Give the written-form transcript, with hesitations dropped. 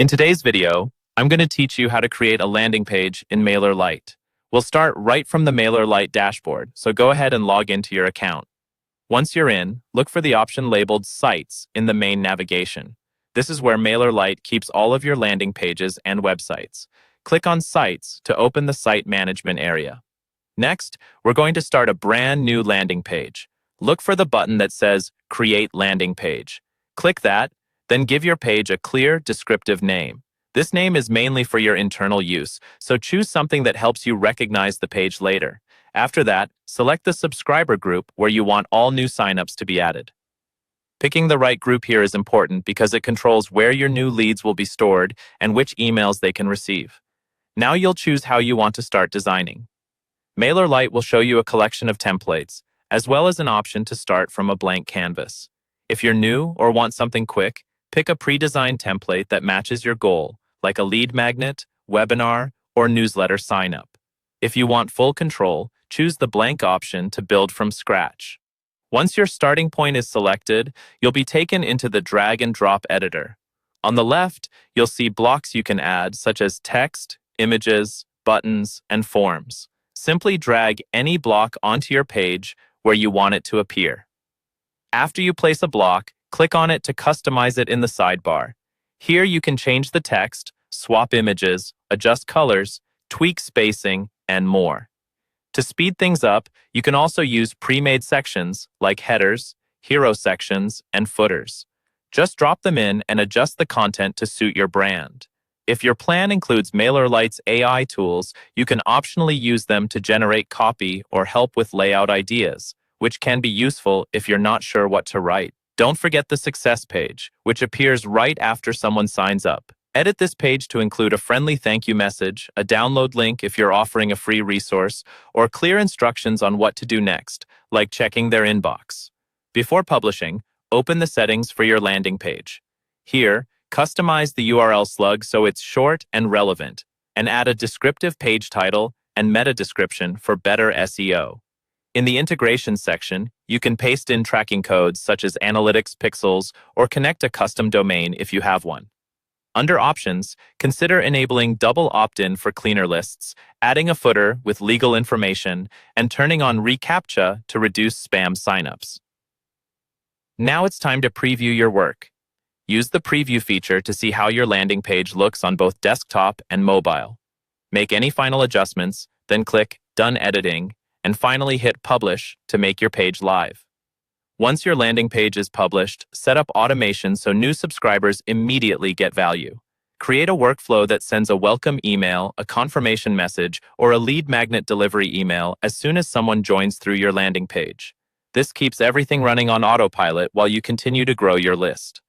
In today's video, I'm going to teach you how to create a landing page in Mailerlite. We'll start right from the Mailerlite dashboard, so go ahead and log into your account. Once you're in, look for the option labeled Sites in the main navigation. This is where Mailerlite keeps all of your landing pages and websites. Click on Sites to open the site management area. Next, we're going to start a brand new landing page. Look for the button that says Create Landing Page. Click that, then give your page a clear, descriptive name. This name is mainly for your internal use, so choose something that helps you recognize the page later. After that, select the subscriber group where you want all new signups to be added. Picking the right group here is important because it controls where your new leads will be stored and which emails they can receive. Now you'll choose how you want to start designing. Mailerlite will show you a collection of templates, as well as an option to start from a blank canvas. If you're new or want something quick, pick a pre-designed template that matches your goal, like a lead magnet, webinar, or newsletter sign-up. If you want full control, choose the blank option to build from scratch. Once your starting point is selected, you'll be taken into the drag and drop editor. On the left, you'll see blocks you can add, such as text, images, buttons, and forms. Simply drag any block onto your page where you want it to appear. After you place a block, click on it to customize it in the sidebar. Here you can change the text, swap images, adjust colors, tweak spacing, and more. To speed things up, you can also use pre-made sections like headers, hero sections, and footers. Just drop them in and adjust the content to suit your brand. If your plan includes Mailerlite's AI tools, you can optionally use them to generate copy or help with layout ideas, which can be useful if you're not sure what to write. Don't forget the success page, which appears right after someone signs up. Edit this page to include a friendly thank you message, a download link if you're offering a free resource, or clear instructions on what to do next, like checking their inbox. Before publishing, open the settings for your landing page. Here, customize the URL slug so it's short and relevant, and add a descriptive page title and meta description for better SEO. In the integration section, you can paste in tracking codes such as analytics pixels or connect a custom domain if you have one. Under Options, consider enabling double opt-in for cleaner lists, adding a footer with legal information, and turning on reCAPTCHA to reduce spam signups. Now it's time to preview your work. Use the preview feature to see how your landing page looks on both desktop and mobile. Make any final adjustments, then click Done Editing, and finally hit Publish to make your page live. Once your landing page is published, set up automation so new subscribers immediately get value. Create a workflow that sends a welcome email, a confirmation message, or a lead magnet delivery email as soon as someone joins through your landing page. This keeps everything running on autopilot while you continue to grow your list.